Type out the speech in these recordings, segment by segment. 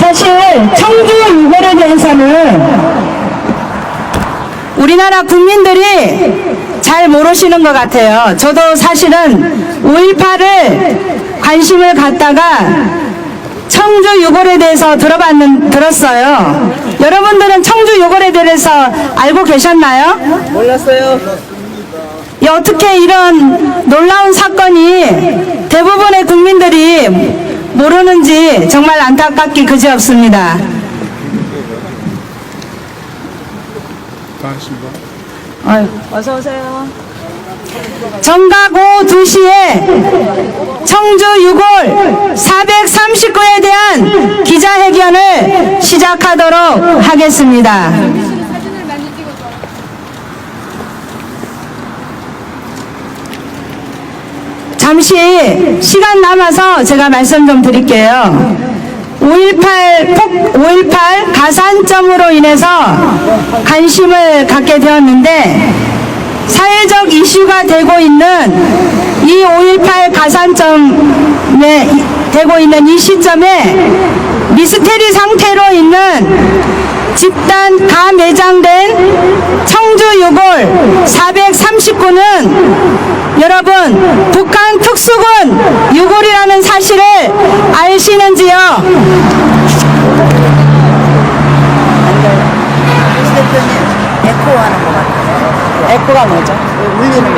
사실 청주 유골에 대해서는 우리나라 국민들이 잘 모르시는 것 같아요. 저도 사실은 5.18을 관심을 갖다가 청주 유골에 대해서 들었어요. 여러분들은 청주 유골에 대해서 알고 계셨나요? 몰랐어요. 어떻게 이런 놀라운 사건이 대부분의 국민들이 모르는지 정말 안타깝기 그지없습니다. 어서 오세요. 정각 오후 2시에 청주 유골 439에 대한 기자회견을 시작하도록 하겠습니다. 잠시 시간 남아서 제가 말씀 좀 드릴게요. 5.18 가산점으로 인해서 관심을 갖게 되었는데 사회적 이슈가 되고 있는 이 5.18 가산점에 되고 있는 이 시점에 미스테리 상태로 있는 집단 가매장된 청주 유골 439는 여러분 북한 특수군 유골이라는 사실을 아시는지요? 에코하는 것 같아요. 에코가 뭐죠? 울리는 거.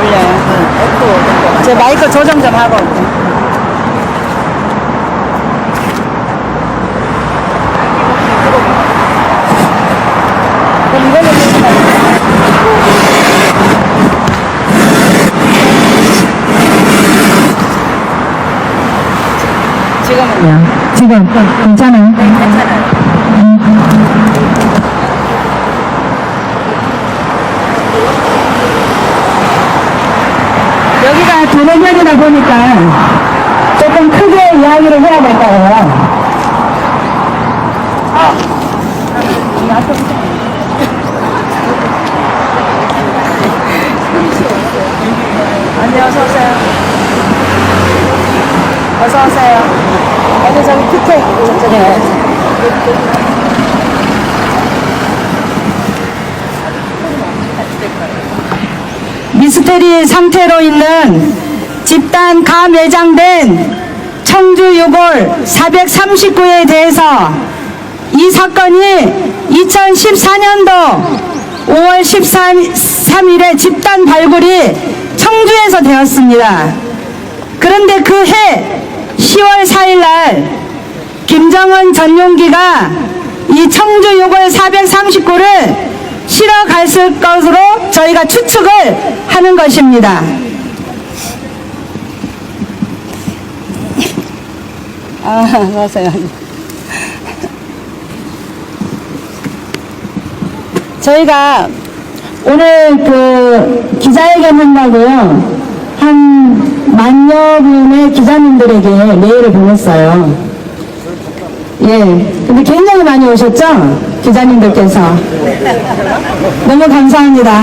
울려요. 에코. 제 마이크 조정 좀 하고. 그럼 이걸로 지금은요? 지금 괜찮아요? 괜찮아요. 여기가 도로변이다 보니까 조금 크게 이야기를 해야 될 거예요. 안녕, 어서 오세요. 어서 오세요. 어디 저기 끝에 저쪽에. 미스테리 상태로 있는 집단 가매장된 청주 유골 439에 대해서 이 사건이 2014년도 5월 13일에 집단 발굴이 청주에서 되었습니다. 그런데 그 해 10월 4일 날 김정은 전용기가 이 청주 유골 439를 실어 갔을 것으로 저희가 추측을 하는 것입니다. 맞아요. 저희가 오늘 그 기자회견 한다고요. 한 10,000여 분의 기자님들에게 메일을 보냈어요. 예. 근데 굉장히 많이 오셨죠? 기자님들께서. 너무 감사합니다.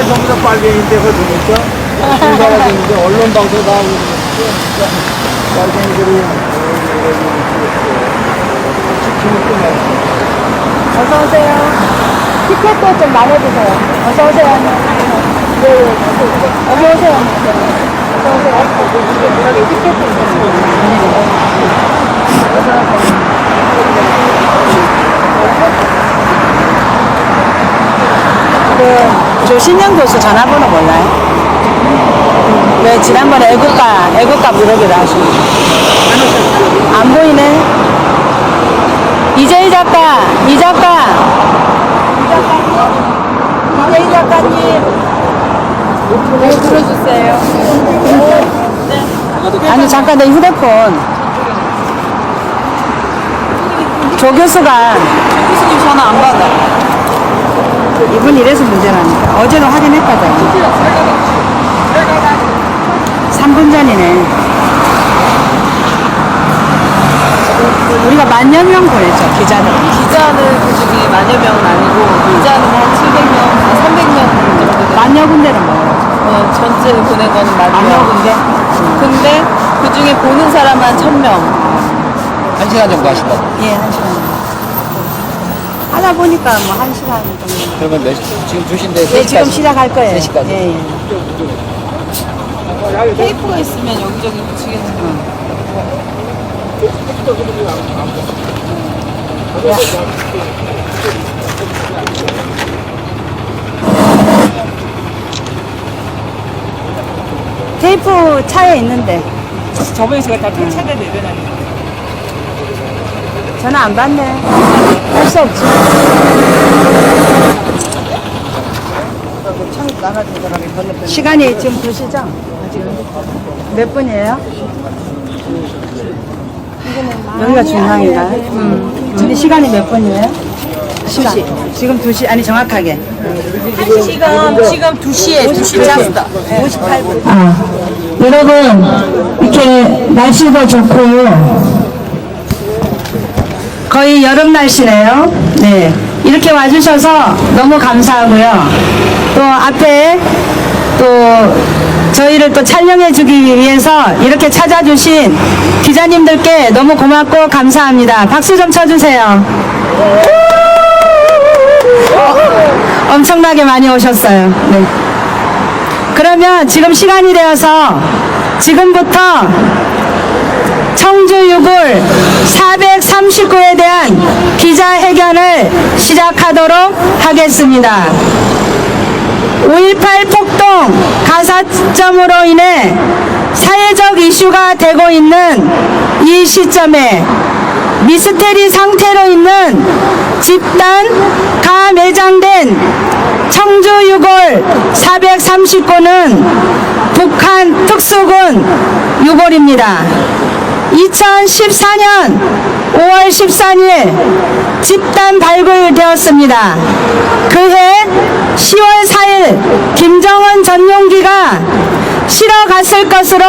전부 다 빨갱이인데 그러니까 공사가 되는데 언론 방송 다 하고 빨갱이들이 지키는 끝났어. 어서 오세요. 티켓도 좀 나눠주세요. 어서 오세요. 네, 어서 오세요. 어서 오세요. 여기 티켓도 있습니다. 그 조신영 교수 전화번호 몰라요? 왜 지난번에 애국가 부르기로 하시고 안 보이네. 이재희 작가, 이 작가님, 네, 불러주세요. 아니 잠깐 내 휴대폰. 조 교수가 교수님 전화 안 받아. 이분 이래서 문제라니까. 어제도 확인했거든. 3분 전이네. 우리가 10,000명 보냈죠, 기자들. 기자는 그 중에 10,000 명은 아니고, 기자는 한 700명, 300명 정도. 10,000 군데는 뭐. 전체 보낸 거는 10,000명. 만여 군데? 근데 보는 사람 한 1000명. 1시간 정도 하신다고. 예, 1시간. 하다 보니까 뭐 1시간 정도. 그러면 지금 2시인데 네, 지금 시작할 거예요. 3시까지. 예, 예. 테이프가 있으면 여기저기 붙이겠네요. 테이프 차에 있는데. 저번에 제가 다 폐차가 내려놨는데. 전화 안 받네. 할 수 없지. 시간이 지금 2시죠? 몇 분이에요? 여기가 중앙인가요? 근데 시간이 몇 분이에요? 시간. 지금 2시, 아니 정확하게. 지금 2시에 2시 짰어. 58분. 여러분, 이렇게 날씨도 좋고, 거의 여름 날씨네요. 네. 이렇게 와주셔서 너무 감사하고요. 또 앞에 또 저희를 또 촬영해주기 위해서 이렇게 찾아주신 기자님들께 너무 고맙고 감사합니다. 박수 좀 쳐주세요. 엄청나게 많이 오셨어요. 네. 그러면 지금 시간이 되어서 지금부터 청주 6월 439에 대한 기자회견을 시작하도록 하겠습니다. 5.18 폭동 가산점으로 인해 사회적 이슈가 되고 있는 이 시점에 미스테리 상태로 있는 집단 가매장된 청주 6월 439는 북한 특수군 6월입니다. 2014년 5월 14일 집단 발굴되었습니다. 그해 10월 4일 김정은 전용기가 실어 갔을 것으로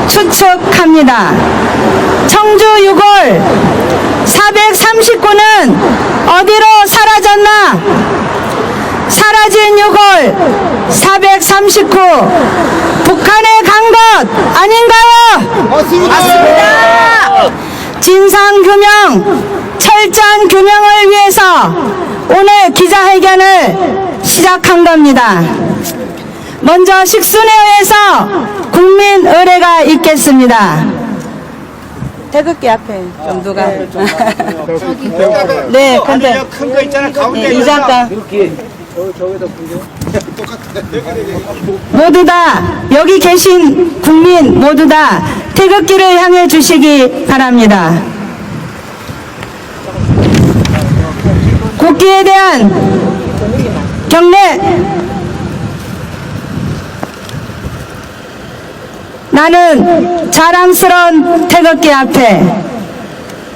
추측합니다. 청주 6월 439는 어디로 사라졌나? 사라진 6월 439 북한에 간 것 아닌가요? 맞습니다. 진상규명, 철저한 규명을 위해서 오늘 기자회견을 시작한 겁니다. 먼저 식순에 의해서 국민 의례가 있겠습니다. 태극기 앞에 좀 누가 네, 근데 큰 거 있잖아 가운데 이 잠깐 모두 다 여기 계신 국민 모두 다 태극기를 향해 주시기 바랍니다. 국기에 대한 경례. 나는 자랑스러운 태극기 앞에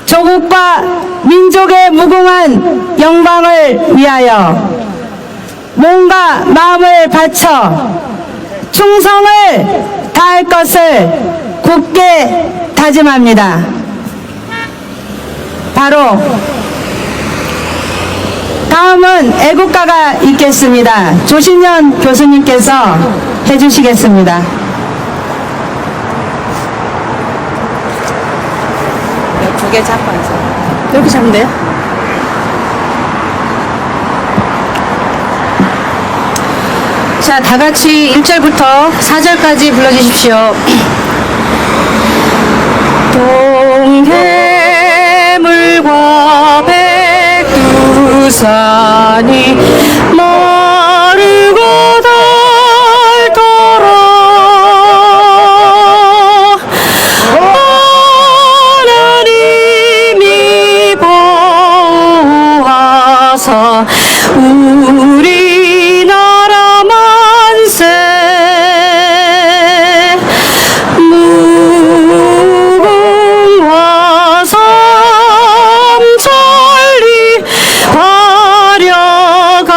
조국과 민족의 무궁한 영광을 위하여 몸과 마음을 바쳐 충성을 다할 것을 굳게 다짐합니다. 바로 다음은 애국가가 있겠습니다. 조신현 교수님께서 해주시겠습니다. 두 개 잡고 앉아. 이렇게 잡으면 돼요? 자, 다 같이 1절부터 4절까지 불러주십시오. 동해물과 백두산이 마르고 닳도록 하나님이 보호하사 우리나라 만세 무궁화 삼천리 화려가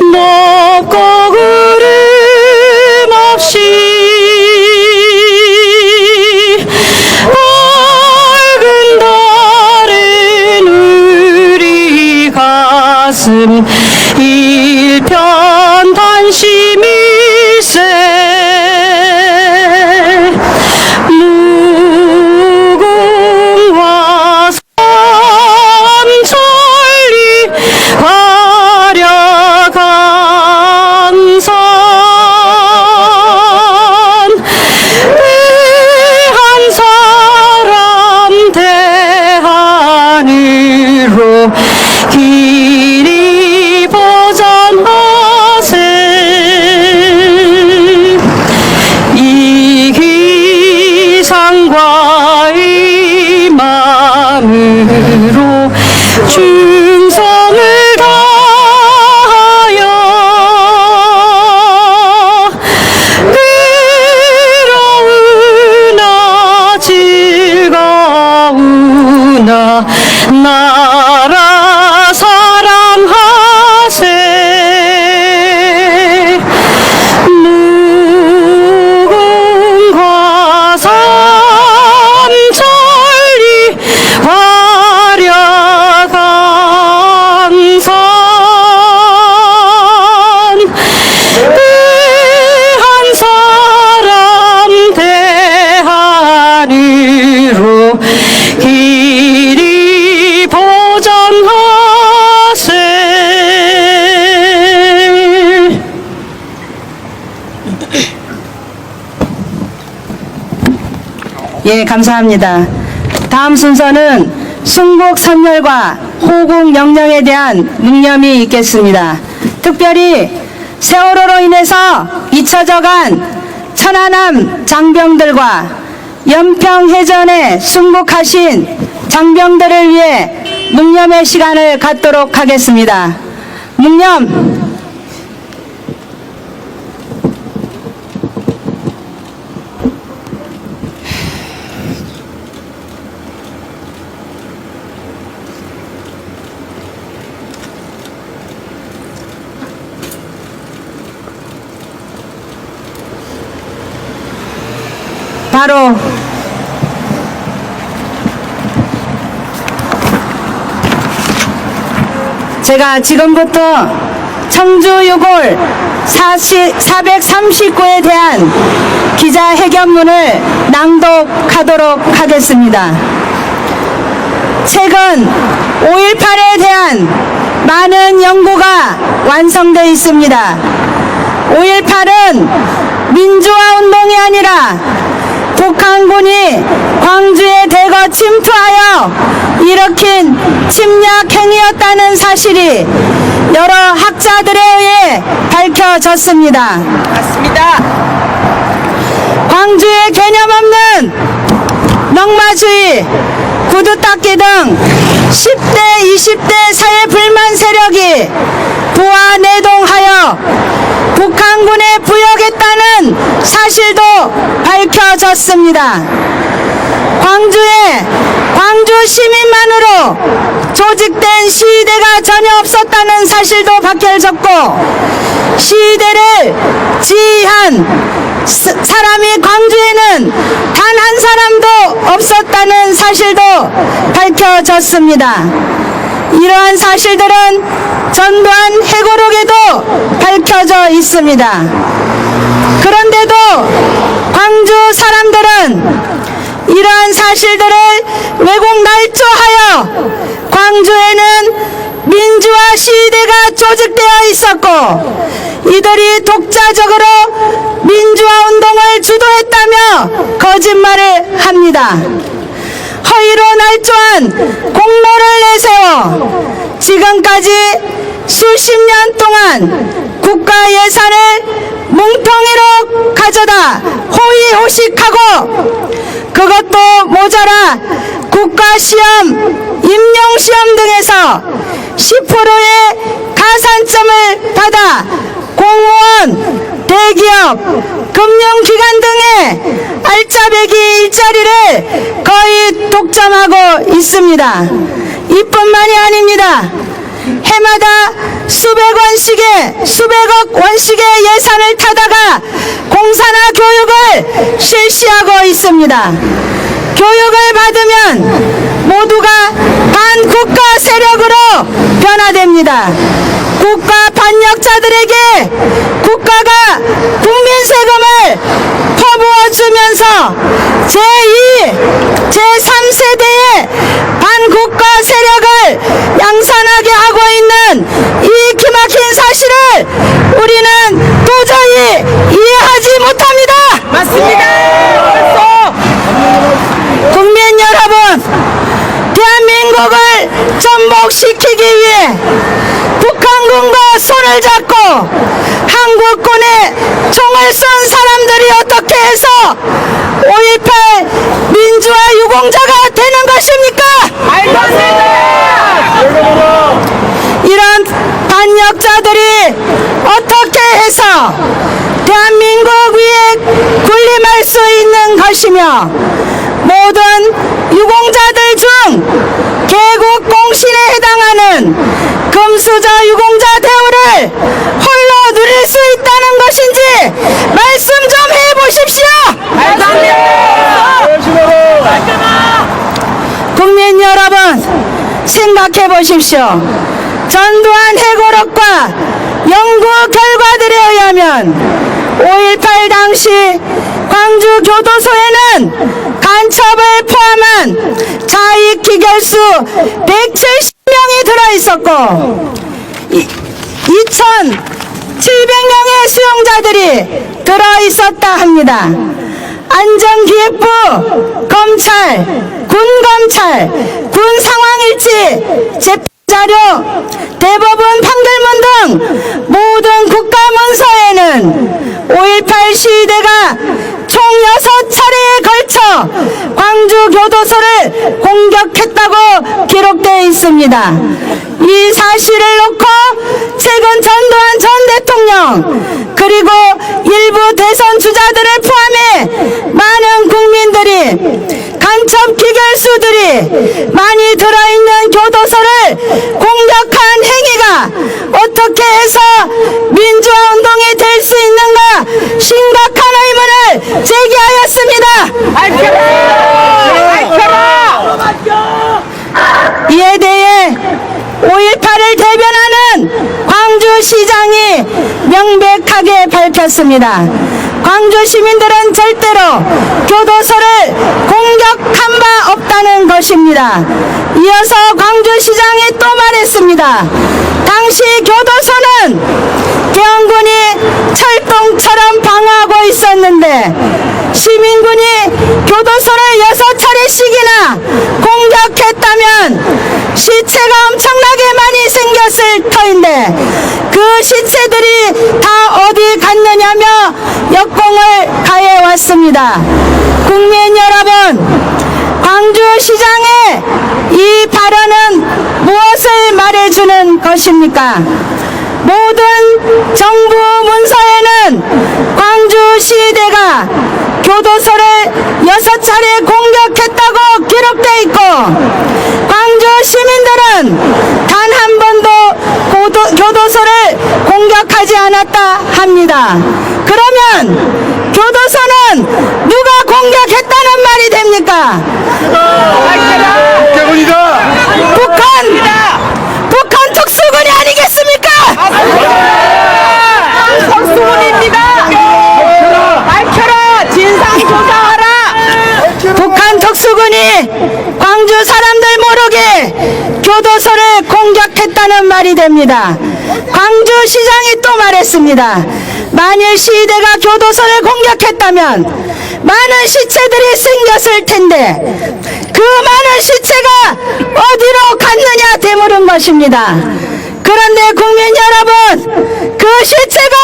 높고 구름 없이 밝은 달은 우리 가슴 일편 단심일세 무궁화 삼천리 화려한 산 대한 사람 대한으로 길이 보전하세 이 기상과 이 마음으로 충성을 다하여 괴로우나 즐거우나 나라 사랑하세 무궁화 삼천리 화려한 산 대한 사람 대한으로 길이 보전하세 예, 감사합니다. 다음 순서는 순국 선열과 호국 영령에 대한 묵념이 있겠습니다. 특별히 세월호로 인해서 잊혀져간 천안함 장병들과 연평해전에 순국하신 장병들을 위해 묵념의 시간을 갖도록 하겠습니다. 묵념. 바로 제가 지금부터 청주 6월 439에 대한 기자회견문을 낭독하도록 하겠습니다. 최근 5.18에 대한 많은 연구가 완성되어 있습니다. 5.18은 민주화 운동이 아니라 북한군이 광주에 대거 침투하여 일으킨 침략 행위였다는 사실이 여러 학자들에 의해 밝혀졌습니다. 맞습니다. 광주의 개념 없는 넉마주의, 구두닦기 등 10대, 20대 사회 불만 세력이 부하 내동하여 북한군에 부역했다는 사실도 밝혀졌습니다. 광주에 광주 시민만으로 조직된 시위대가 전혀 없었다는 사실도 밝혀졌고, 시위대를 지휘한 사람이 광주에는 단 한 사람도 없었다는 사실도 밝혀졌습니다. 이러한 사실들은 전두환 회고록에도 밝혀져 있습니다. 그런데도 광주 사람들은 이러한 사실들을 왜곡 날조하여 광주에는 민주화 시위대가 조직되어 있었고, 이들이 독자적으로 민주화 운동을 주도했다며 거짓말을 합니다. 허위로 날조한 공로를 내세워 지금까지 수십 년 동안 국가 예산을 뭉텅이로 가져다 호의호식하고, 그것도 모자라 국가시험, 임용시험 등에서 10%의 가산점을 받아 공무원, 대기업, 금융기관 등의 알짜배기 일자리를 거의 독점하고 있습니다. 이뿐만이 아닙니다. 해마다 수백억 원씩의 예산을 타다가 공사나 교육을 실시하고 있습니다. 교육을 받으면 모두가 반국가 세력으로 변화됩니다. 국가 반역자들에게 국가가 국민 세금을 퍼부어주면서 제2, 제3세대의 반국가 세력을 양산하게 하고 있는 이 기막힌 사실을 우리는 도저히 이해하지 못합니다. 맞습니다. 국민 여러분, 대한민국을 전복시키기 위해 북한군과 손을 잡고 한국군의 총을 쏜 사람들이 어떻게 해서 5.18 민주화 유공자가 되는 것입니까? 말도 안 됩니다. 이런 반역자들이 어떻게 해서 대한민국 위에 군림할 수 있는 것이며 모든 유공자들 중 개국 공신에 해당하는 금수저 유공자 대우를 홀로 누릴 수 있다는 것인지 말씀 좀 해보십시오. 국민 여러분, 생각해 보십시오. 전두환 해고록과 연구 결과들에 의하면 5.18 당시 광주 교도소에는 간첩을 포함한 자익 기결수 170명이 들어있었고 2,700명의 수용자들이 들어있었다 합니다. 안전기획부, 검찰, 군검찰, 군상황일지, 재판자료, 대법원 판결문 등 모든 국가문서에는 5.18 시위대가 총 6차례에 걸쳐 광주 교도소를 공격했다고 기록되어 있습니다. 이 사실을 놓고 최근 전두환 전 대통령 그리고 일부 대선 주자들을 포함해 많은 국민들이 간첩 기결수들이 많이 들어있는 교도소를 공격한 행위가 어떻게 해서 민주화 운동이 될 수 있는가 심각한 의문을 제기하였습니다. 이에 대해 5.18을 대변하는 광주시장이 명백하게 밝혔습니다. 광주 시민들은 절대로 교도소를 공격한 바 없다는 것입니다. 이어서 광주시장이 또 말했습니다. 당시 교도소는 개헌군이 철동처럼 방어하고 있었는데 시민군이 교도소를 6차례씩이나 공격했다면 시체가 엄청나게 많이 생겼을 터인데 그 시체들이 다 어디 갔느냐며 역공을 가해왔습니다. 국민 여러분, 광주시장의 이 발언은 무엇을 말해주는 것입니까? 모든 정부 문서에는 광주시대가 교도소를 6차례 공격했다고 기록되어 있고 광주 시민들은 단 한 번도 교도소를 공격하지 않았다 합니다. 그러면 교도소는 누가 공격했다는 말이 됩니까? 북한 특수군이 아니겠습니까? 특수군입니다. 밝혀라. 진상조사하라. 북한 특수군이 광주 사람들 모르게 교도소를 공격했다는 말이 됩니다. 광주시장이 또 말했습니다. 만일 시위대가 교도소를 공격했다면 많은 시체들이 생겼을 텐데 그 많은 시체가 어디로 갔느냐 되물은 것입니다. 그런데 국민 여러분, 그 시체가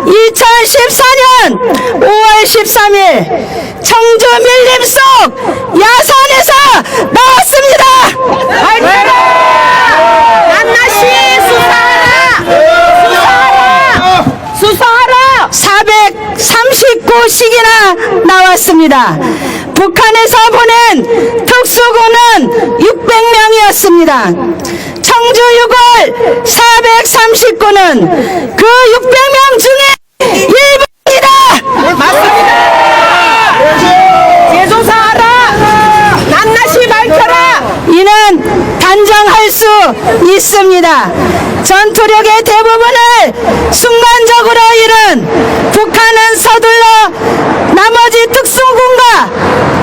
2014년 5월 13일 청주 밀림 속 야산에서 나왔습니다. 안나씨 수사하라. 439씩이나 나왔습니다. 북한에서 보낸 특수군은 600명이었습니다. 청주 6월 439는 그 600명 중에 일부입니다. 맞습니다. 재조사하라. 낱낱이 밝혀라. 이는 단정할 수 있습니다. 전투력의 대부분을 순간적으로 잃은 북한은 서둘러 나머지 특수군과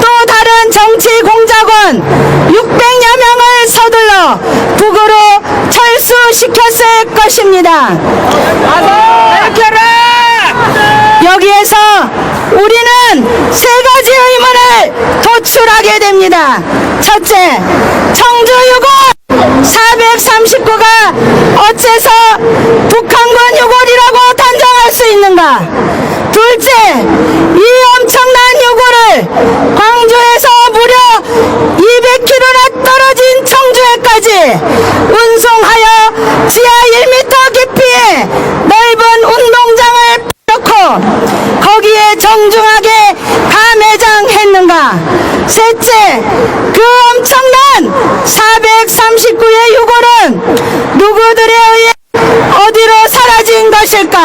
또 다른 정치 공작원 600여 명을 서둘러 북으로 철수시켰을 것입니다. 여기에서 우리는 세 가지 의문을 도출하게 됩니다. 첫째, 청주 6월 439가 어째서 북한군 6월이라고 단정할 수 있는가? 둘째, 이 엄청난 요구를 광주에서 무려 200km나 떨어진 청주에까지 운송하여 지하 1m 깊이의 넓은 운동장을 놓고 거기에 정중하게 감회장했는가? 셋째, 그 엄청난 439의 요구는 누구들에 의해 어디로 사라진 것일까?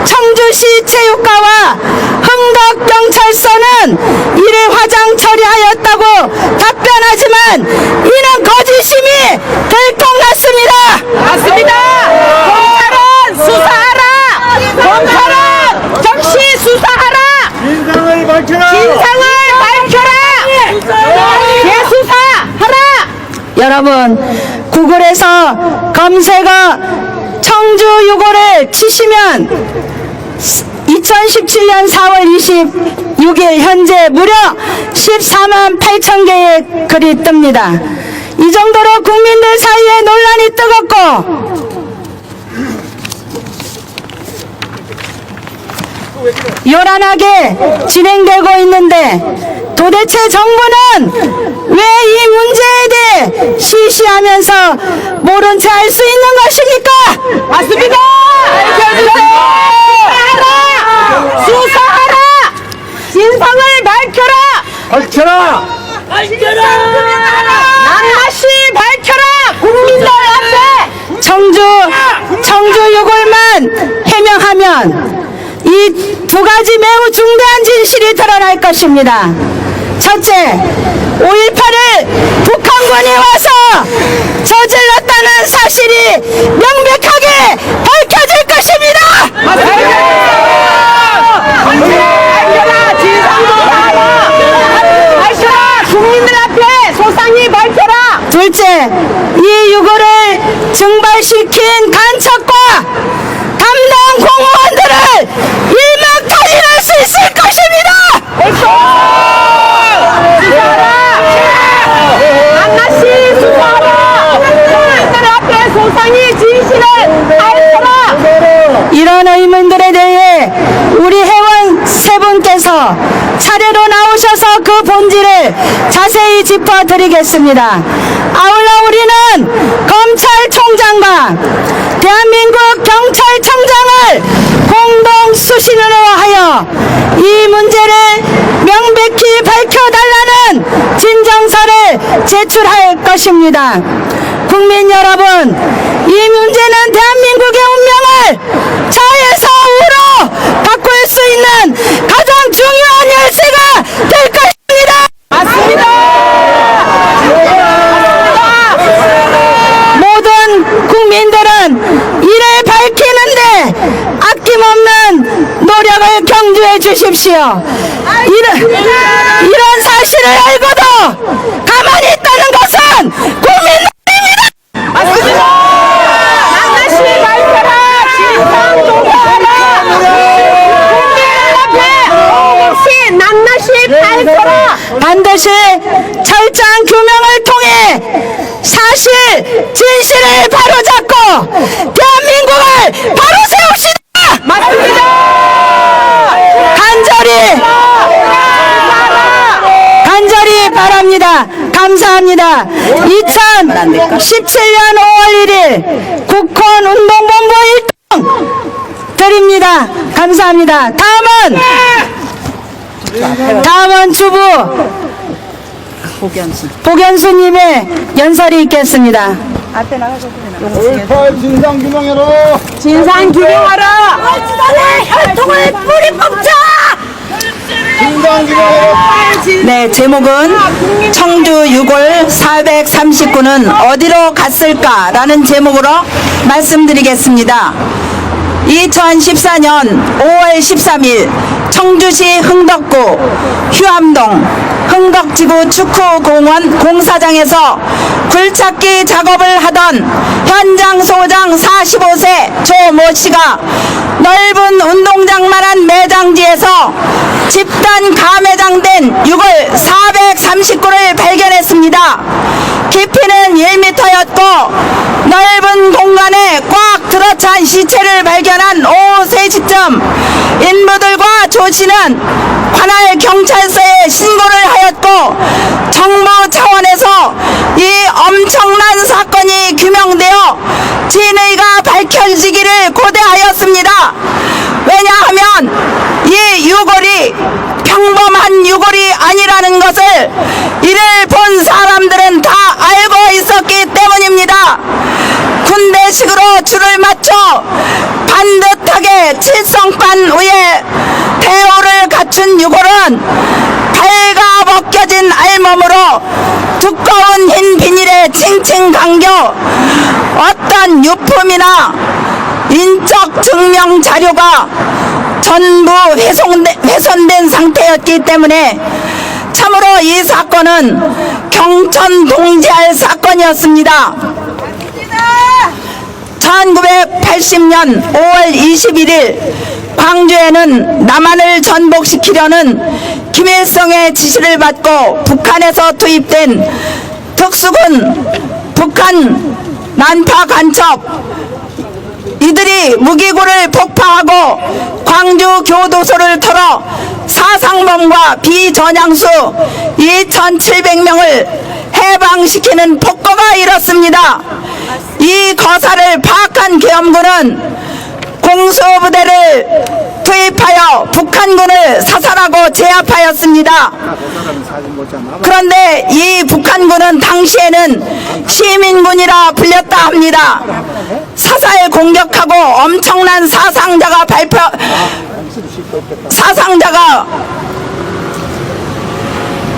청주시 체육과와 흥덕경찰서는 이를 화장 처리하였다고 답변하지만 이는 거짓임이 들통났습니다. 맞습니다. 검찰은 수사하라. 검찰은 즉시 수사하라. 진상을 밝혀라. 진상을 밝혀라. 재수사하라. 여러분, 구글에서 검색어 청주 6월을 치시면 2017년 4월 26일 현재 무려 14만 8천 개의 글이 뜹니다. 이 정도로 국민들 사이에 논란이 뜨겁고 요란하게 진행되고 있는데 도대체 정부는 왜 이 문제에 대해 시시하면서 모른 채 할 수 있는 것입니까? 맞습니다. 수사하라. 수사하라. 진상을 밝혀라. 밝혀라. 낱낱이 밝혀라. 국민들 앞에 청주 6월만 해명하면 이 두 가지 매우 중대한 진실이 드러날 것입니다. 첫째, 5.18을 북한군이 와서 저질렀다는 사실이 명백하게 밝혀질 것입니다. 밝혀라. 진상도 밝혀라. 국민들 앞에 소상히 밝혀라. 둘째, 이 유고를 증발시킨 간첩과 담당 공무원들을 일망타진할 수 있을 것입니다. 낱낱이 수사하라. 국민들 앞에 소상히 진실을 밝혀라. 이런 의문들에 대해 우리 회원 세 분께서 차례로 나오셔서 그 본질을 자세히 짚어드리겠습니다. 아울러 우리는 검찰총장과 대한민국 경찰청장을 공동 수신으로 하여 이 문제를 명백히 밝혀달라는 진정서를 제출할 것입니다. 국민 여러분, 이 문제는 대한민국의 운명을 좌에서 우로 바꿀 수 있는 가장 중요한 열쇠가 될 것입니다. 맞습니다. 모든 국민들은 이를 밝히는데 아낌없는 노력을 경주해 주십시오. 이런 사실을 알고도 가만히 있다는 것은 국민들입니다. 맞습니다. 낱낱이 밝혀라. 진상 조사하라. 국민들 앞에 혹시 낱낱이 밝혀라. 반드시 철저한 규명을 통해 사실 진실을 바로잡고 대한민국을 바로 세웁시다. 맞습니다. 간절히 바랍니다. 감사합니다. 2017년 5월 1일 국헌 운동본부 1등 드립니다. 감사합니다. 다음은 주부 복연수님의 연설이 있겠습니다. 5.18 진상규명해라. 진상 규명하라. 혈통을 뿌리 뽑자. 진상규명해라. 네, 제목은 청주 6월 439는 어디로 갔을까라는 제목으로 말씀드리겠습니다. 2014년 5월 13일 청주시 흥덕구 휴암동 흥덕지구 축구공원 공사장에서 굴착기 작업을 하던 현장 소장 45세 조모 씨가 넓은 운동장만한 매장지에서 집단 가매장된 6월 439를 발견했습니다. 깊이는 1m였고 넓은 공간에 꽉 들어찬 시체를 발견한 오후 3시쯤 인부들과 조 씨는 관할 경찰서에 신고를 하였고 정부 차원에서 이 엄청난 사건이 규명되어 진의가 밝혀지기를 고대하였습니다. 왜냐하면 이 유골이 평범한 유골이 아니라는 것을 이를 본 사람들은 다 알고 있었기 때문입니다. 군대식으로 줄을 맞춰 반듯하게 칠성판 위에 대오를 갖춘 유골은 발가벗겨진 알몸으로 두꺼운 흰 비닐에 칭칭 감겨 어떤 유품이나 인적 증명 자료가 전부 훼손된 상태였기 때문에 참으로 이 사건은 경천동지할 사건이었습니다. 1980년 5월 21일 광주에는 남한을 전복시키려는 김일성의 지시를 받고 북한에서 투입된 특수군 북한 난파 간첩 이들이 무기고를 폭파하고 광주 교도소를 털어 사상범과 비전향수 2,700명을 해방시키는 폭거가 일었습니다. 이 거사를 파악한 계엄군은 공수부대를 투입하여 북한군을 사살하고 제압하였습니다. 그런데 이 북한군은 당시에는 시민군이라 불렸다 합니다. 사살 공격하고 엄청난 사상자가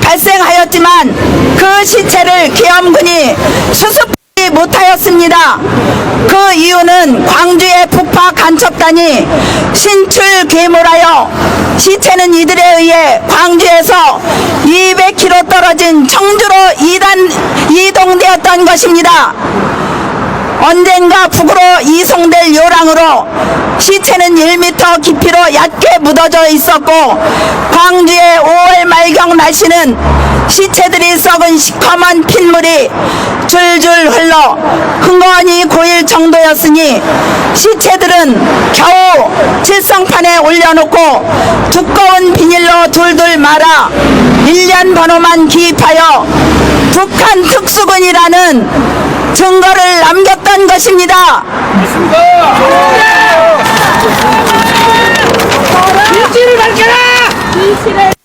발생하였지만 그 시체를 계엄군이 수습하지 못하였습니다. 그 이유는 광주의 북파 간첩단이 신출 괴물하여 시체는 이들에 의해 광주에서 200km 떨어진 청주로 이동되었던 것입니다. 언젠가 북으로 이송될 요랑으로 시체는 1m 깊이로 얕게 묻어져 있었고 광주의 5월 말경 날씨는 시체들이 썩은 시커먼 핏물이 줄줄 흘러 흥건히 고일 정도였으니 시체들은 겨우 칠성판에 올려놓고 두꺼운 비닐로 둘둘 말아 1년 번호만 기입하여 북한 특수군이라는 증거를 남겼던 것입니다. 진실을 밝혀라.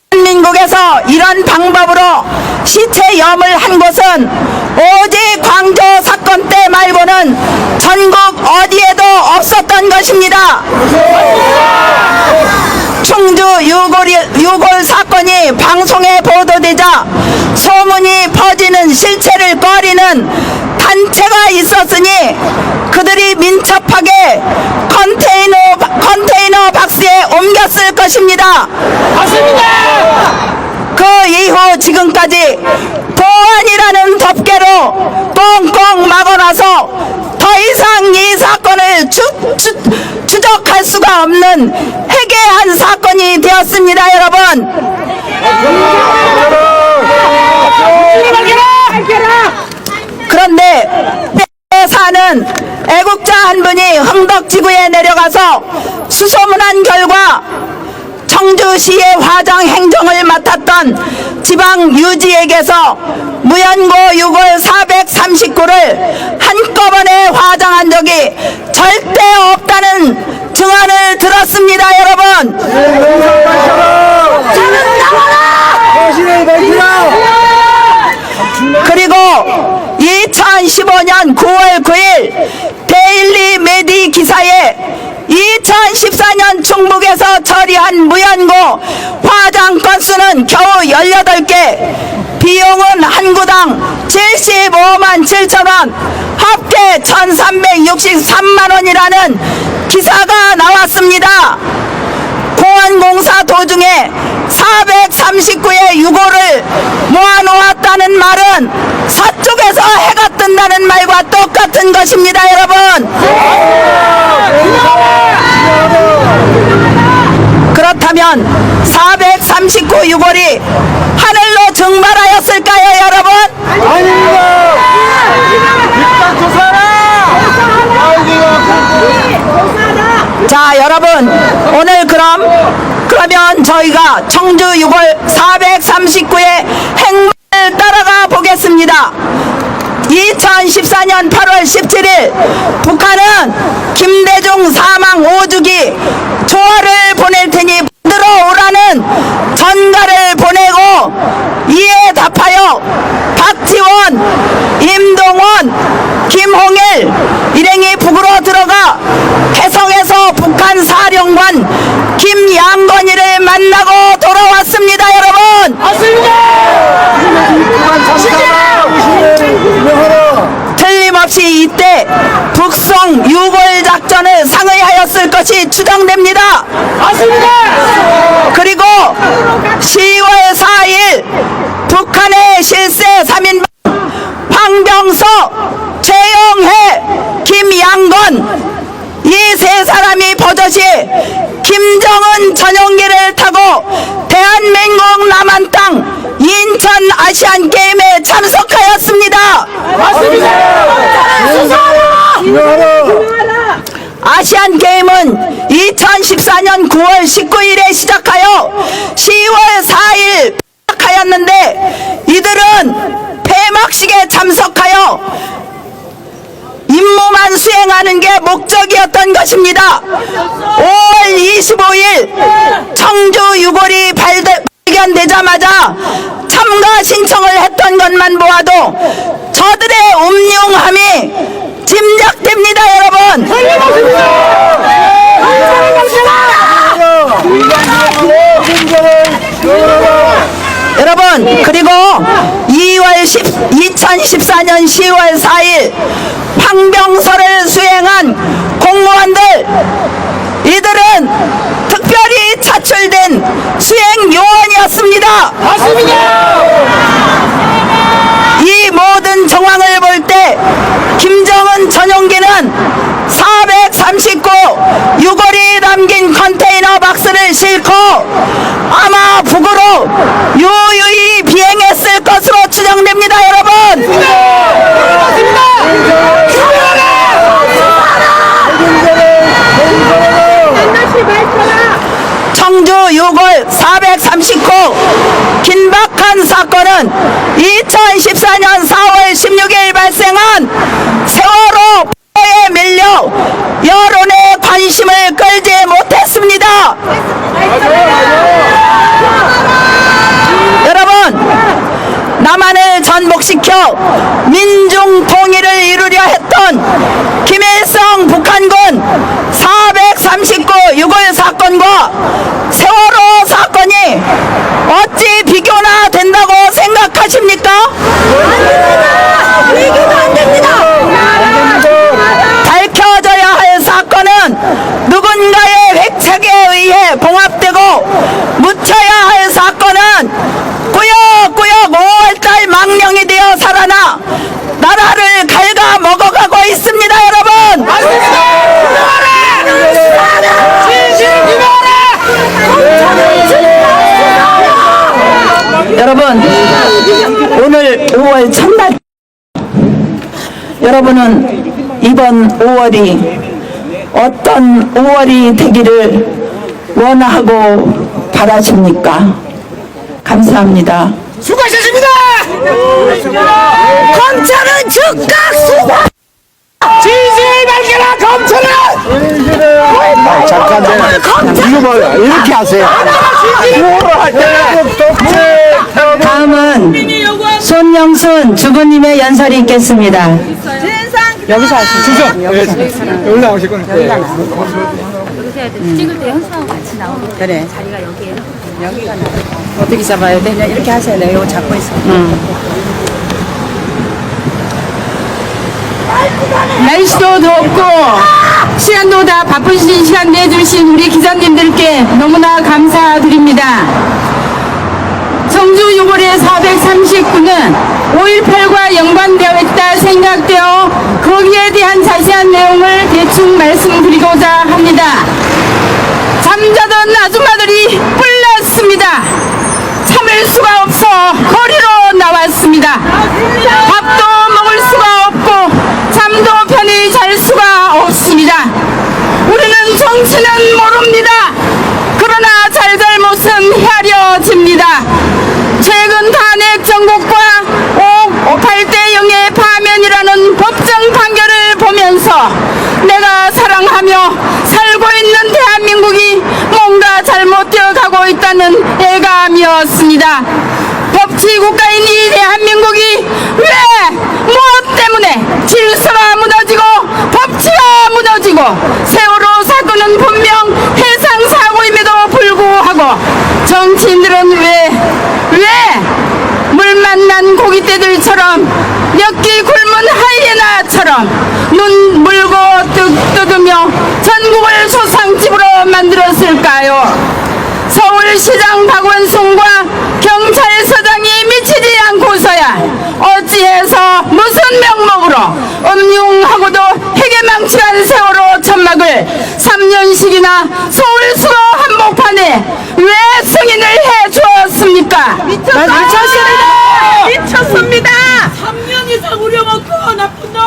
대한민국에서 이런 방법으로 시체 염을 한 곳은 오직 광주 사건 때 말고는 전국 어디에도 없었던 것입니다. 충주 유골 사건이 방송에 보도되자 소문이 퍼지는 실체를 꺼리는 단체가 있었으니 그들이 민첩하게 컨테이너 박스에 옮겼을 것입니다. 맞습니다. 그 이후 지금까지 보안이라는 덮개로 꽁꽁 막아놔서 더 이상 이 사건을 추적할 수가 없는 해괴한 사건이 되었습니다, 여러분. 그런데 사는 애국자 한 분이 흥덕지구에 내려가서 수소문한 결과 청주시의 화장 행정을 맡았던 지방 유지에게서 무연고 6월 439를 한꺼번에 화장한 적이 절대 없다는 증언을 들었습니다, 여러분. 저는 나와라! 그리고 2015년 9월 2014년 충북에서 처리한 무연고 화장 건수는 겨우 18개, 비용은 한 구당 75만 7천 원, 합계 1363만 원이라는 기사가 나왔습니다. 공원공사 도중에 439의 유고를 모아놓았다는 말은 서쪽에서 해가 뜬다는 말과 똑같은 것입니다, 여러분. 그렇다면 439 유골이 하늘로 증발하였을까요, 여러분? 아닙니다. 뒷땅 조사라. 자, 여러분, 오늘 그러면 저희가 청주 유골 439의 행보를 따라가 보겠습니다. 2014년 8월 17일 북한은 김대중 사망 5주기 조화를 보낼 테니 들어오라는 전가를 보내고 이에 답하여 박지원, 임동원, 김홍일 일행이 북으로 들어가 해성에서 북한 사령관 김양건이를 만나고 돌아왔습니다, 여러분. 틀림없이 이때 북송 유골 작전을 상의하였을 것이 추정됩니다. 그리고 10월 4일 북한의 실세 3인방 황병서, 최영해, 김양건 이 세 사람이 버젓이 김정은 전용기를 타고 대한민국 남한 땅 인천 아시안게임에 참석하였습니다. 아시안게임은 2014년 9월 19일에 시작하여 10월 4일 시작하였는데 이들은 폐막식에 참석하여 임무만 수행하는 게 목적이었던 것입니다. 5월 25일 청주 유골이 발견되자마자 참가 신청을 했던 것만 보아도 저들의 음흉함이 짐작됩니다, 여러분. 여러분, 그리고 2014년 10월 4일 황병서를 수행한 공무원들, 이들은 특별히 차출된 수행 요원이었습니다. 이 모든 정황을 볼 때 김정은 전용기는 439 유골이 담긴 컨테이너 박스를 싣고 아마 북으로 유유히 비행했을 것으로 추정됩니다, 여러분. 청주 유골 439 긴박한 사건은 2014년 4월 16일 발생한 세월호 에 밀려 여론의 관심을 끌지 못했습니다. 여러분, 남한을 전복시켜 민중 통일을 이루려 했던 김일성 북한군 439 유골 사건과 세월호 사건이 어찌 비교나 된다고 생각하십니까? 비교도 안 됩니다. 밝혀져야 할 사건은 누군가의 획책에 의해 봉합되고 묻혀야 할 사건은 꾸역꾸역 5월달 망령이 되어 살아나 나라를 갉아 먹어가고 있습니다, 여러분. 여러분, 오늘 5월 첫날 여러분은 이번 5월이 어떤 5월이 되기를 원하고 바라십니까? 감사합니다. 수고하셨습니다. 검찰은 즉각 수사! 진실 밝혀라, 검찰은! 잠깐, 이거 봐요. 이렇게 하세요. 다음은 손영순 주부님의 연설이 있겠습니다. 여기서 하시죠. 여기 나오실 거니까. 나오셔야 돼. 찍을 때 현수하고 같이 나오고. 그래. 자리가 여기에요. 여기가 나. 어떻게 잡아야 돼? 그냥 이렇게 하셔야 돼요. 이거 잡고 있어. 날씨도 덥고 시간도 다 바쁘신 시간 내주신 우리 기자님들께 너무나 감사드립니다. 청주 유골의 439는 5.18과 연관되어 있다 생각되어 거기에 대한 자세한 내용을 대충 말씀드리고자 합니다. 잠자던 아줌마들이 불났습니다. 참을 수가 없어 거리로 나왔습니다. 밥도 먹을 수가 없고 잠도 편히 잘 수가 없습니다. 우리는 정치는 모릅니다. 그러나 잘잘못은 헤아려집니다. 최근 탄핵 정국과 8대 0의 파면이라는 법정 판결을 보면서 내가 사랑하며 살고 있는 대한민국이 뭔가 잘못되어 가고 있다는 예감이었습니다. 법치국가인 이 대한민국이 왜 무엇 때문에 질서가 무너지고 법치가 무너지고 세월호 사건은 분명 해상사고임에도 불구하고 정치인들은 왜 물 만난 고깃대들처럼 엿기 굶은 하이에나처럼 눈 물고 뜯으며 전국을 소상집으로 만들었을까요? 서울시장 박원순과 경찰서장이 미치지 않고서야 어찌해서 무슨 명목으로 음흉하고도 해괴망측한 세월호 천막을 3년씩이나 서울수도 한복판에 왜 승인을 해주었습니까? 미쳤습니다. 3년 이상 우려먹고 나쁜 놈!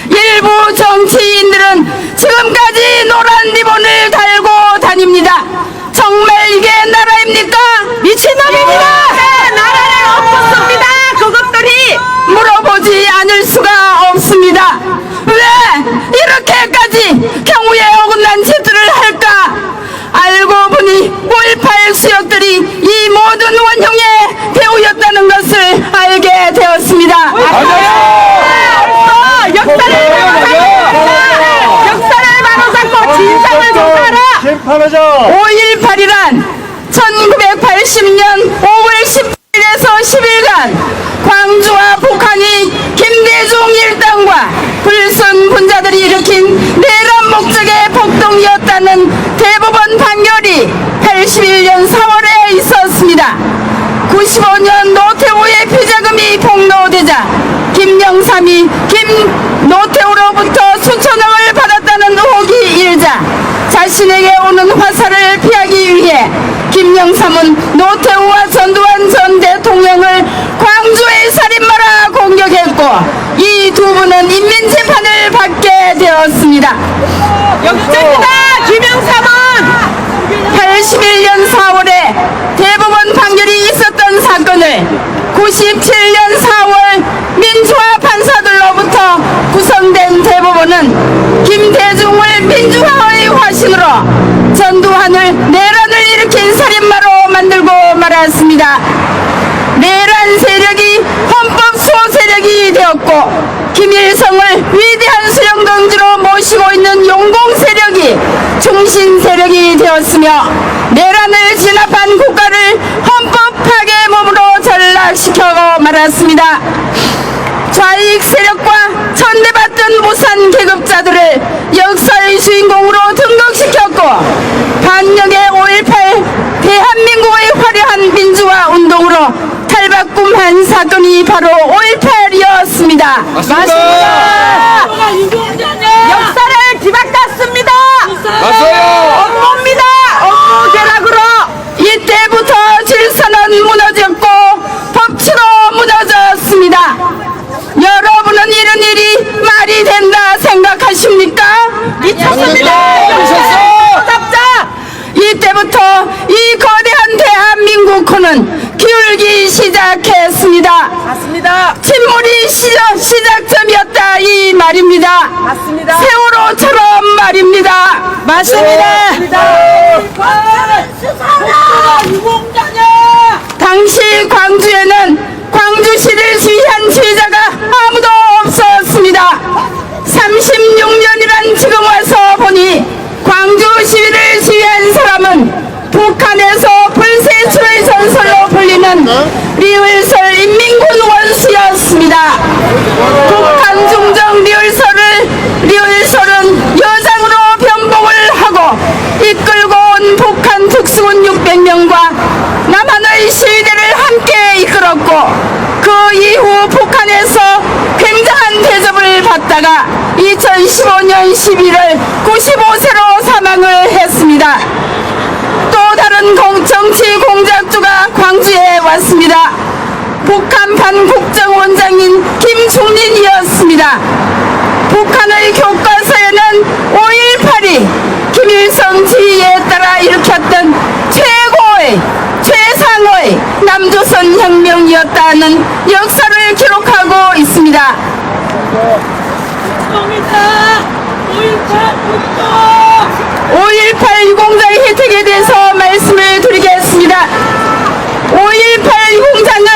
일부 정치인들은 지금까지 노란 리본을 달고 다닙니다. 정말 이게 나라입니까? 미친놈입니다. 나라를 엎었습니다. 그것들이 물어보지 않을 수가 없습니다. 왜 이렇게까지 경우에 어긋난 짓들을 할까? 알고 보니 5.18 수역들이 이 모든 원흉의 배우였다는 것을 알게 되었습니다. 역사를 바로잡고 진상을 조사하라. 5.18이란 1980년 5월 10일에서 10일간 광주와 북한이 김대중 일당과 불순 분자들이 일으킨 내란 목적의 폭동이었다는 대법원 판결이 81년 4월에 있었습니다. 95년 노태우의 피자금이 폭로되자 김영삼이 노태우로부터 수천억을 받았다는 의혹이 일자 자신에게 오는 화살을 피하기 위해 김영삼은 노태우와 전두환 전 대통령을 광주의 살인마라 공격했고 이 두 분은 인민재판을 받게 되었습니다. 역전이다! 김영삼은 81년 4월에 대법원 판결이 있었던 사건을 97년 4월 민주화 판사들로부터 구성된 대법원은 김대중을 민주화의 화신으로 전두환을 내란을 일으킨 살인마로 만들고 말았습니다. 내란 세력이 헌법 수호 세력이 되었고 김일성을 위대한 수령동지로 모시고 있는 용공 세력이 중심 세력이 되었으며 내란을 진압한 국가를 헌법 파괴 몸으로 전락시켜 말았습니다. 좌익 세력과 천대받던 무산 계급자들을 역사의 주인공으로 등극시켰고 반역의 5.18 대한민국의 화려한 민주화 운동으로 탈바꿈한 사건이 바로 5.18이었습니다. 맞습니다. 역사를 뒤바꿨습니다. 맞아요. 업무입니다. 업무 대락으로 이때부터 질서는 무너졌고 법치도 무너졌습니다. 여러분은 이런 일이 말이 된다 생각하십니까? 미쳤습니다. 답자. 이때부터 이 거대한 대한민국호는 기울기 시작했습니다. 맞습니다. 침몰이 시작점이었다 이 말입니다. 맞습니다. 세월호처럼 말입니다. 맞습니다. 당시 광주에는 광주시를 지휘한 지휘자가 아무도 없었습니다. 36년이란 지금 와서 보니 광주 시위를 이곳은 북한에서 불세출의 전설로 불리는 리을설 인민군 원수였습니다. 북한 중정 리을설은 여장으로 변복을 하고 이끌고 온 북한 특수군 600명과 남한의 시위대를 함께 이끌었고 그 이후 북한에서 굉장한 대접을 받다가 2015년 11월 95세로 사망을 했습니다. 또 다른 정치 공작주가 광주에 왔습니다. 북한판 국정원장인 김충린이었습니다. 북한의 교과서에는 5.18이 김일성 지휘에 따라 일으켰던 최고의 최상의 남조선 혁명이었다는 역사를 기록하고 있습니다. 국정이다. 5.18 국정. 5.18 유공자의 혜택에 대해서 말씀을 드리겠습니다. 5.18 유공자는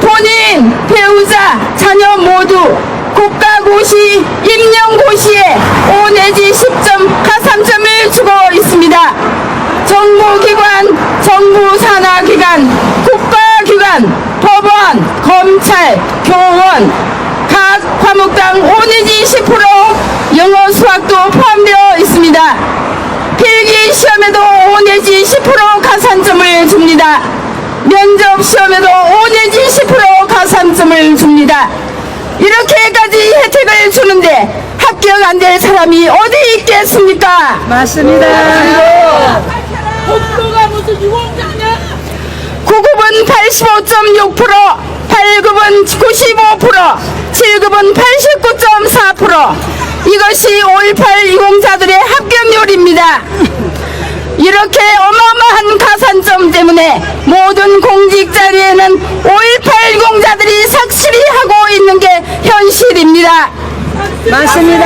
본인, 배우자, 자녀 모두 국가고시, 임용고시에 5 내지 10점 가산점을 주고 있습니다. 정부기관, 정부산하기관, 국가기관, 법원, 검찰, 교원, 각 과목당 5 내지 10% 영어, 수학도 포함되어 있습니다. 필기 시험에도 5 내지 10% 가산점을 줍니다. 면접 시험에도 5 내지 10% 가산점을 줍니다. 이렇게까지 혜택을 주는데 합격 안 될 사람이 어디 있겠습니까? 맞습니다. 복도가 무슨 유공자냐? 9급은 85.6%, 8급은 95%, 7급은 89.4%. 이것이 5.18 유공자들의 합격률입니다. 이렇게 어마어마한 가산점 때문에 모든 공직 자리에는 5.18 유공자들이 삭실히 하고 있는 게 현실입니다. 맞습니다.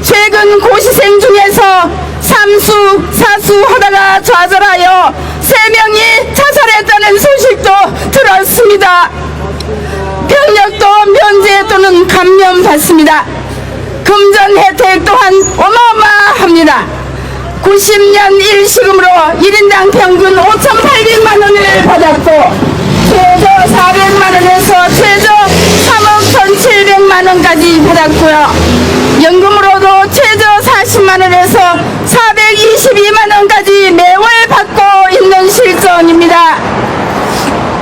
최근 고시생 중에서 삼수, 사수 하다가 좌절하여 3명이 자살했다는 소식도 들었습니다. 병력도 면제 또는 감면 받습니다. 금전 혜택 또한 어마어마합니다. 90년 일시금으로 1인당 평균 5,800만 원을 받았고 최저 400만 원에서 최저 3억 1,700만 원까지 받았고요. 연금으로도 최저 40만 원에서 422만 원까지 매월 받고 있는 실정입니다.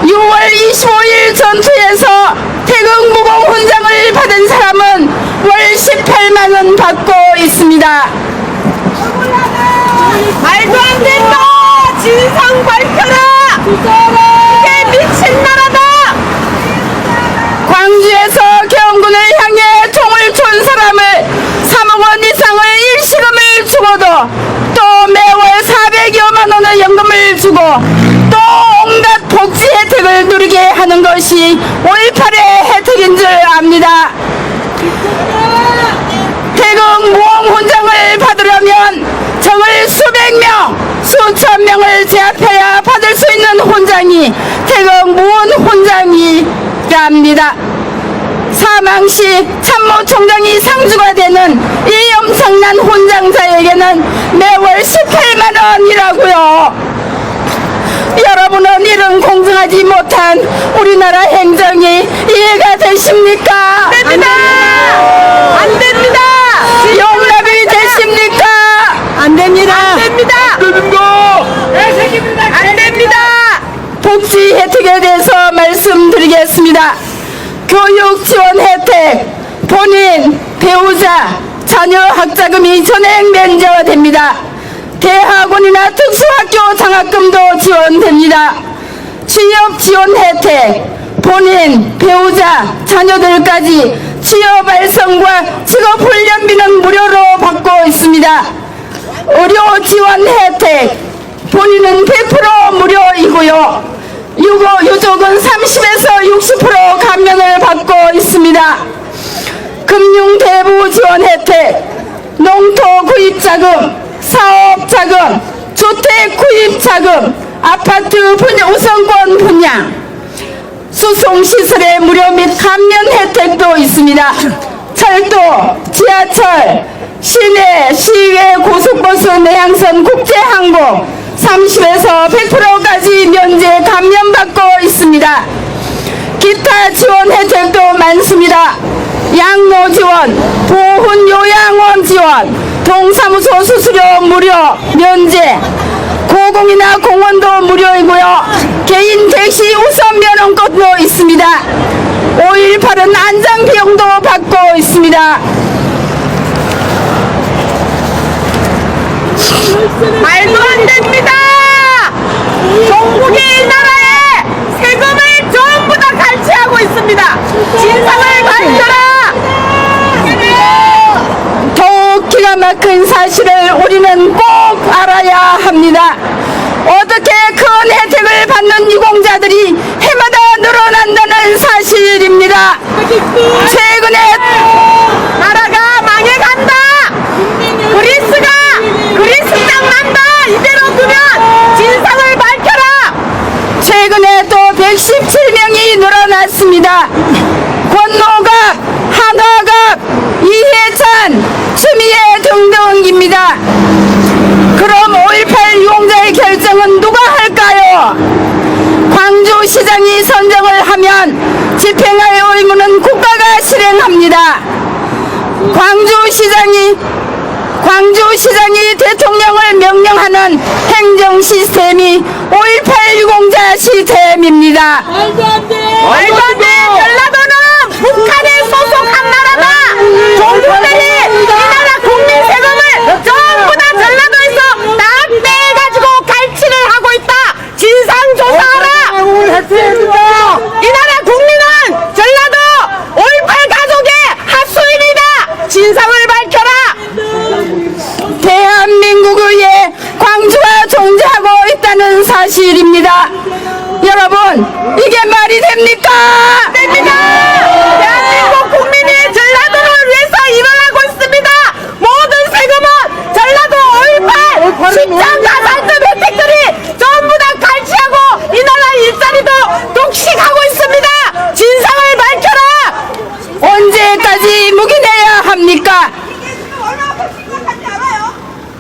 6월 25일 전투에서 태극 무공 훈장을 받은 사람은 월 18만 원 받고 있습니다. 말도 안 된다! 진상 밝혀라! 이게 미친 나라다! 광주에서 경군을 향해 총을 쏜 사람을 3억 원 이상의 일시금을 주고도 또 매월 400여만 원의 연금을 주고 또 온갖 복지 혜택을 누리게 하는 것이 5.18의 혜택인 줄 압니다. 태극 무공 훈장을 받으려면 적을 수백 명, 수천 명을 제압해야 받을 수 있는 훈장이 태극 무공 훈장이랍니다. 사망 시 참모총장이 상주가 되는 이 엄청난 훈장자에게는 매월 18만 원이라고요. 여러분은 이런 공정하지 못한 우리나라 행정이 이해가 되십니까? 안 됩니다! 안 됩니다! 용납이 되십니까? 안 됩니다. 안 됩니다! 안 됩니다! 복지 혜택에 대해서 말씀드리겠습니다. 교육 지원 혜택, 본인, 배우자, 자녀 학자금이 전액 면제됩니다. 대학원이나 특수학교 장학금도 지원됩니다. 취업 지원 혜택, 본인, 배우자, 자녀들까지 취업 활성과 직업 훈련비는 무료로 받고 있습니다. 의료 지원 혜택, 본인은 100% 무료이고요. 유족은 30에서 60% 감면을 받고 있습니다. 금융 대부 지원 혜택, 농토 구입 자금, 사업 자금, 주택 구입 자금, 아파트 우선권 분양, 수송 시설의 무료 및 감면 혜택도 있습니다. 철도, 지하철, 시내, 시외 고속버스 내향선 국제항공 30에서 100%까지 면제 감면받고 있습니다. 기타 지원 혜택도 많습니다. 양로 지원, 보훈 요양원 지원, 동사무소 수수료 무료 면제, 고공이나 공원도 무료이고요. 개인 택시 우선 면허권도 있습니다. 5.18은 안장 비용도 받고 있습니다. 말도 안 됩니다. 종국이 이 나라에 세금을 전부 다 갈취하고 있습니다. 진상을 밝혀라. 더욱 기가 막힌 사실을 우리는 꼭 알아야 합니다. 어떻게 큰 혜택을 받는 유공자들이 해마다 늘어난다는 사실입니다. 최근에 나라가 망해간다. 그리스 짱난다. 이대로 두면 진상을 밝혀라. 최근에 또 117명이 늘어났습니다. 권노갑, 한화갑, 이해찬, 추미애 등등입니다. 그럼 5.18 유공자의 결정은 누가 할까요? 광주시장이 선정을 하면 집행할 의무는 국가가 실행합니다. 광주시장이 대통령을 명령하는 행정 시스템이 5.18 유공자 시스템입니다. 말도 안 돼. 말도 안 돼! 전라도는 북한에 소속한 나라다! 정부들이 이 나라 국민 세금을 전부 다 전라도에서 다 빼가지고 갈취를 하고 있다! 진상조사하라! 이 나라 국민은 전라도 5.18 가족의 하수인이다! 진상을 밝혀라! 대한민국의 광주와 존재하고 있다는 사실입니다. 여러분, 이게 말이 됩니까? 됩니다! 대한민국 국민이 전라도를 위해서 일어나고 있습니다! 모든 세금은 전라도 5.18 직장 가산점 혜택들이 전부 다 갈취하고 이 나라 일자리도 독식하고 있습니다! 진상을 밝혀라! 언제까지 묵인해야 합니까?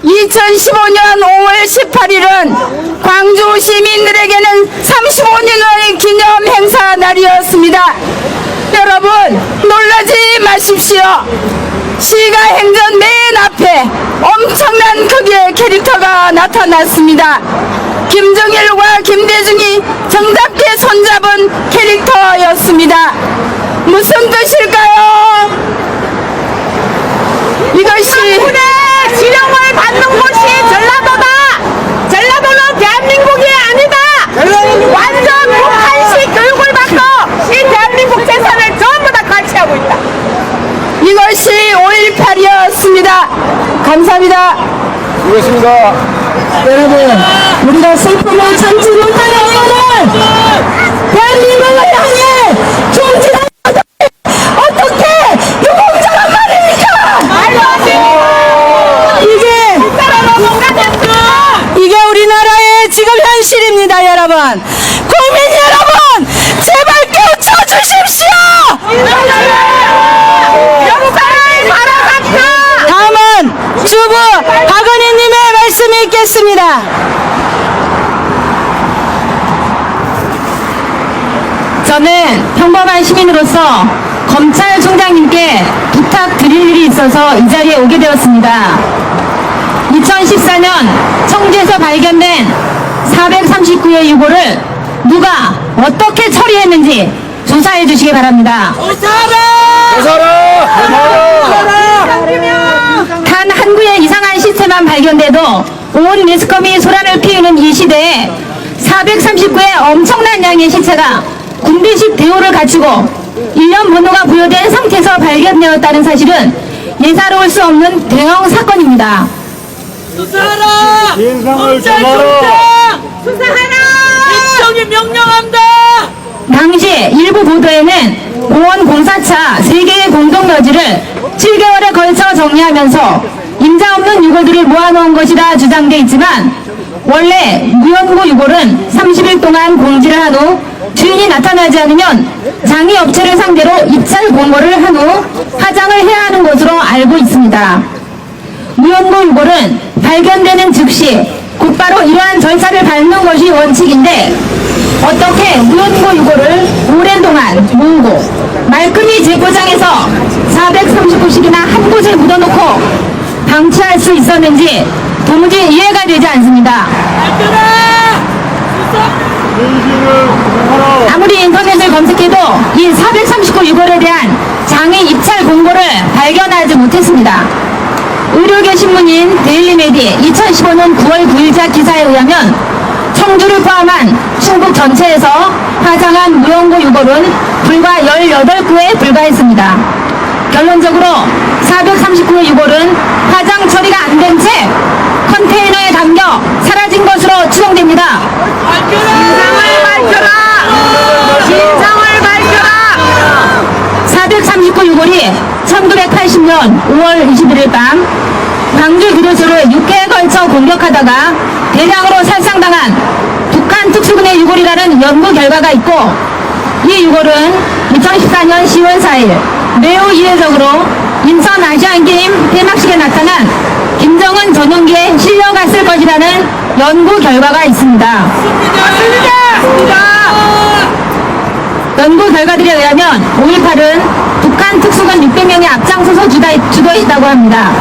2015년 5월 18일은 광주 시민들에게는 35년의 기념 행사 날이었습니다. 여러분, 놀라지 마십시오. 시가 행전 맨 앞에 엄청난 크기의 캐릭터가 나타났습니다. 김정일과 김대중이 정답게 손잡은 캐릭터였습니다. 무슨 뜻일까요? 이것이 지령을 받는 곳이 전라도다. 전라도는 대한민국이 아니다. 완전 북한식 교육을 받고 이 대한민국 재산을 전부 다 갈취하고 있다. 이것이 5.18이었습니다. 감사합니다. 수고했습니다. 여러분, 우리가 슬픔을 참지 못하는 이유는 대한민국을 향해 총질하는 어떻게 유공자란 말입니까? 이게 우리나라의 지금 현실입니다, 여러분. 국민 여러분, 제발 깨우쳐 주십시오. 다음은 주부 박은희님의 말씀이 있겠습니다. 저는 평범한 시민으로서 검찰총장님께 부탁드릴 일이 있어서 이 자리에 오게 되었습니다. 2014년 청주에서 발견된 439의 유고를 누가 어떻게 처리했는지 조사해 주시기 바랍니다. 단 한 구의 이상한 시체만 발견돼도 온 매스컴이 소란을 피우는 이 시대에 439의 엄청난 양의 시체가 군대식 대우를 갖추고 1년 번호가 부여된 상태에서 발견되었다는 사실은 예사로울 수 없는 대형 사건입니다. 수사하라! 진상을 검찰 조사하라! 수사하라! 일정이 명령한다! 당시 일부 보도에는 공원 공사차 3개의 공동묘지를 7개월에 걸쳐 정리하면서 임자 없는 유골들을 모아놓은 것이라 주장돼 있지만 원래 무연고 유골은 30일 동안 공지를 한 후 주인이 나타나지 않으면 장의업체를 상대로 입찰 공고를 한 후 하장을 해야 하는 것으로 알고 있습니다. 무연고 유골은 발견되는 즉시 곧바로 이러한 절차를 밟는 것이 원칙인데 어떻게 무연고 유골을 오랜 동안 모으고 말끔히 재포장해서 439씩이나 한 곳에 묻어놓고 방치할 수 있었는지 도무지 이해가 되지 않습니다. 아무리 인터넷을 검색해도 이 439 유골에 대한 장애 입찰 공고를 발견하지 못했습니다. 의료계 신문인 데일리메디 2015년 9월 9일자 기사에 의하면 청주를 포함한 충북 전체에서 화장한 무연고 유골은 불과 18구에 불과했습니다. 결론적으로 439의 유골은 화장 처리가 안 된 채 컨테이너에 담겨 사라진 것으로 추정됩니다. 진상을 밝혀라! 진상을 밝혀라! 439 유골이 1980년 5월 21일 밤 광주 교도소를 6회에 걸쳐 공격하다가 대량으로 살상당한 북한 특수군의 유골이라는 연구 결과가 있고 이 유골은 2014년 10월 4일 매우 이례적으로 인천 아시안게임 폐막식에 나타난 김정은 전용기에 실려갔을 것이라는 연구 결과가 있습니다. 연구 결과들에 의하면 5.18은 북한 특수군 600명이 앞장서서 주도했다고 합니다.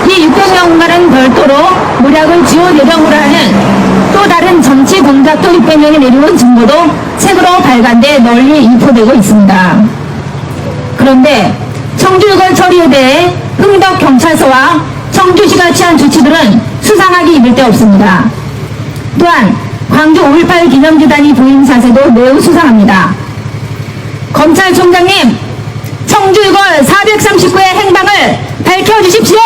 이 600명과는 별도로 모략을 주요 요령으로 하는 또 다른 정치 공작도 600명이 내려온 증거도 책으로 발간돼 널리 유포되고 있습니다. 그런데 청주유골 처리에 대해 흥덕경찰서와 청주시가 취한 조치들은 수상하기 이를 데 없습니다. 또한 광주 5.18 기념재단이 보인 자세도 매우 수상합니다. 검찰총장님, 청주유골 439의 행방을 밝혀주십시오!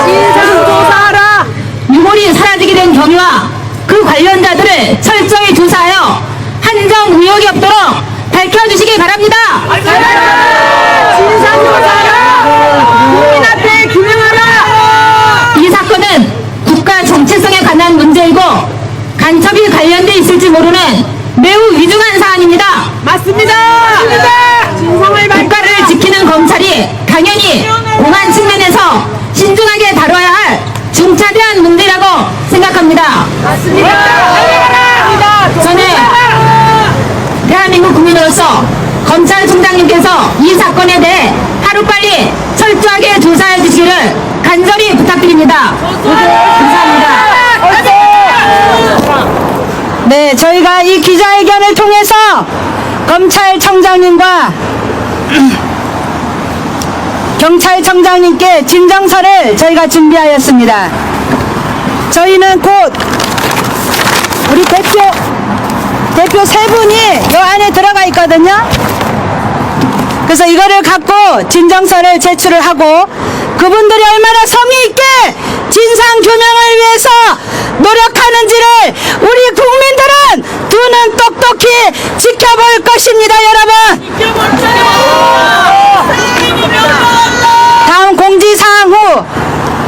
진상조사하라! 유골이 사라지게 된 경위와 그 관련자들을 철저히 조사하여 한정 의혹이 없도록 밝혀주시기 바랍니다! 진상조사하라! 국민 앞에 규명하라! 이 사건은 국가 정체성에 관한 문제이고 간첩이 관련돼 있을지 모르는 매우 위중한 사안입니다. 맞습니다. 국가를 지키는 검찰이 당연히 공안 측면에서 신중하게 다뤄야 할 중차대한 문제라고 생각합니다. 맞습니다. 저는 대한민국 국민으로서 검찰총장님께서 이 사건에 대해 하루빨리 철저하게 조사해 주시기를 간절히 부탁드립니다. 감사합니다. 네, 저희가 이 기자회견을 통해서 검찰청장님과 경찰청장님께 진정서를 저희가 준비하였습니다. 저희는 곧 우리 대표 세 분이 이 안에 들어가 있거든요. 그래서 이거를 갖고 진정서를 제출을 하고 그분들이 얼마나 성의 있게 진상 규명을 위해서 노력하는지를 우리 국민들은 두 눈 똑똑히 지켜볼 것입니다, 여러분. 다음 공지사항 후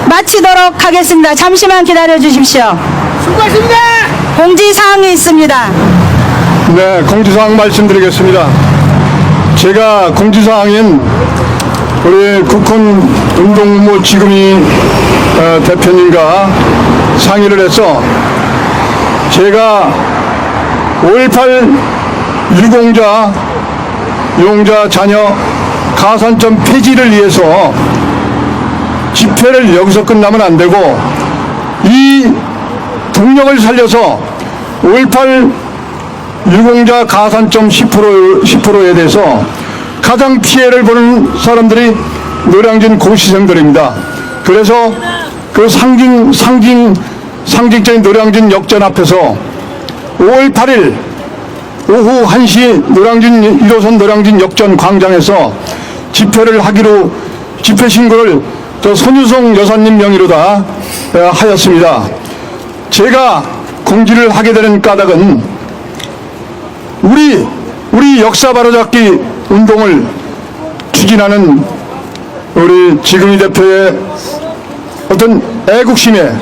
마치도록 하겠습니다. 잠시만 기다려 주십시오. 수고하십니다. 공지사항이 있습니다. 네, 공지사항 말씀드리겠습니다. 제가 공지사항인 우리 국군 운동무 지금이 대표님과 상의를 해서 제가 5.18 유공자 자녀 가산점 폐지를 위해서 집회를 여기서 끝나면 안 되고 이 동력을 살려서 5.18 유공자 가산점 10%에 대해서 가장 피해를 보는 사람들이 노량진 고시생들입니다. 그래서 그 상징적인 노량진 역전 앞에서 5월 8일 오후 1시 노량진 1호선 노량진 역전 광장에서 집회를 하기로 집회 신고를 저 손유성 여사님 명의로다 하였습니다. 제가 공지를 하게 되는 까닭은 우리 역사 바로잡기 운동을 추진하는 우리 지금이 대표의 어떤 애국심에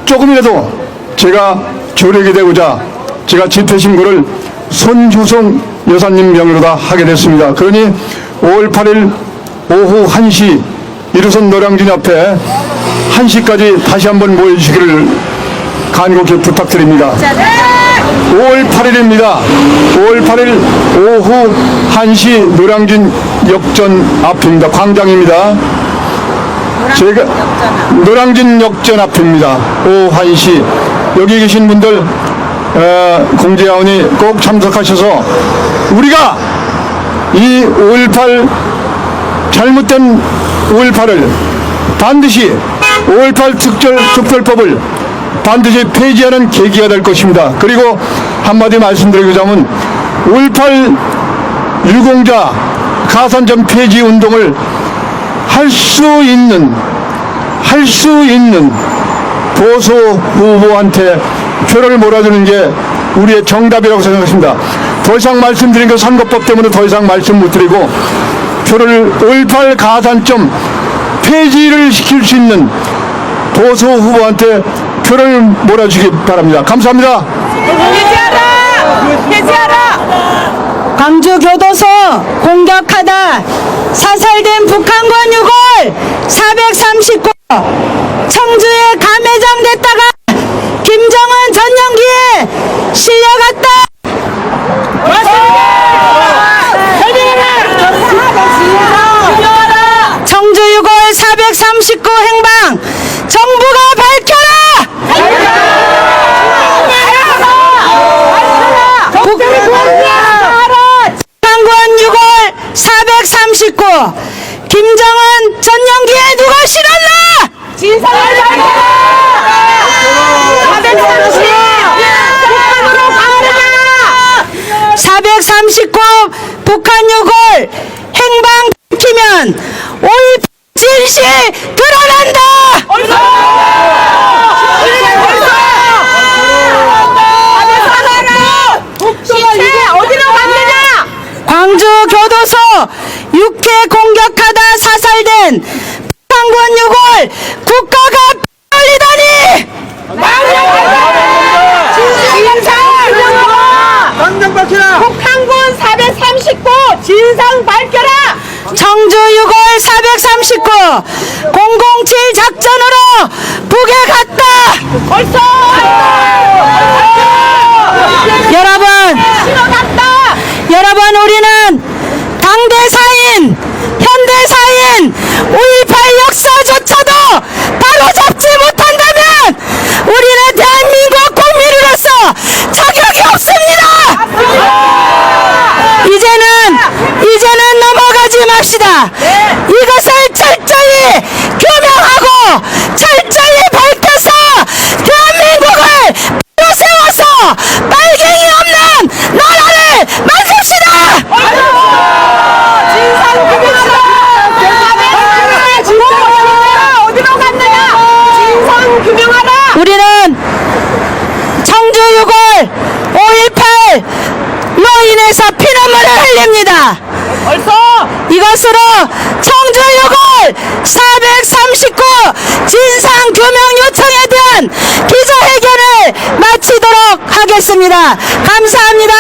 조금이라도 제가 조력이 되고자 제가 집회 신고를 손유성 여사님 명의로다 하게 됐습니다. 그러니 5월 8일 오후 1시 1호선 노량진 앞에 1시까지 다시 한번 모여주시기를 간곡히 부탁드립니다. 5월 8일입니다. 5월 8일 오후 1시 노량진 역전 앞입니다. 광장입니다. 제가 노량진 역전 앞입니다. 오후 1시 여기 계신 분들 공제하오니 꼭 참석하셔서 우리가 이 5.18 잘못된 5.18을 반드시 5.18 특별법을 반드시 폐지하는 계기가 될 것입니다. 그리고 한마디 말씀드리고자 하면 5.18 유공자 가산점 폐지 운동을 할 수 있는 보수 후보한테 표를 몰아주는 게 우리의 정답이라고 생각했습니다. 더 이상 말씀드린 건 선거법 때문에 더 이상 말씀 못 드리고 표를 5.18 가산점 폐지를 시킬 수 있는 보수 후보한테 표를 몰아주기 바랍니다. 감사합니다. 광주 교도소 공격하다 사살된 북한군 유골 439 청주에 감회장됐다가 김정은 전용기에 실려갔다. 청주 유골 439 행방 정부가 밝혀라. 북한군 유골 439 김정은 전용기에 누가 실었나? 진상을 밝혀라. 439 북한 유골 행방 밝히면 5.18 진실 드러난다. 광주 교도소 육해 공격하다 사살된 북한군 유골 국가가 빨리다니. 당장 밝혀라. 북한군 439 진상 밝혀라. 청주 유골 439 007 작전으로 북에 갔다. 여러분 우리는 당대사인 현대사인 5.18 역사조차도 바로잡지 못한다면 우리는 대한민국 국민으로서 자격이 없습니다. 이제는 넘어가지 맙시다. 이것을 철저히 규명하고 철저히 밝혀서 대한민국을 바로 세워서 빨갱이 없는 나라를 만듭시다. 어디로 갔느냐? 진상 규명하라. 우리는 청주 유골 5.18로 인해서 피눈물을 흘립니다. 이것으로 청주 유골 439 진상 규명 요청에 대한 기자회견을 마치도록 하겠습니다. 감사합니다.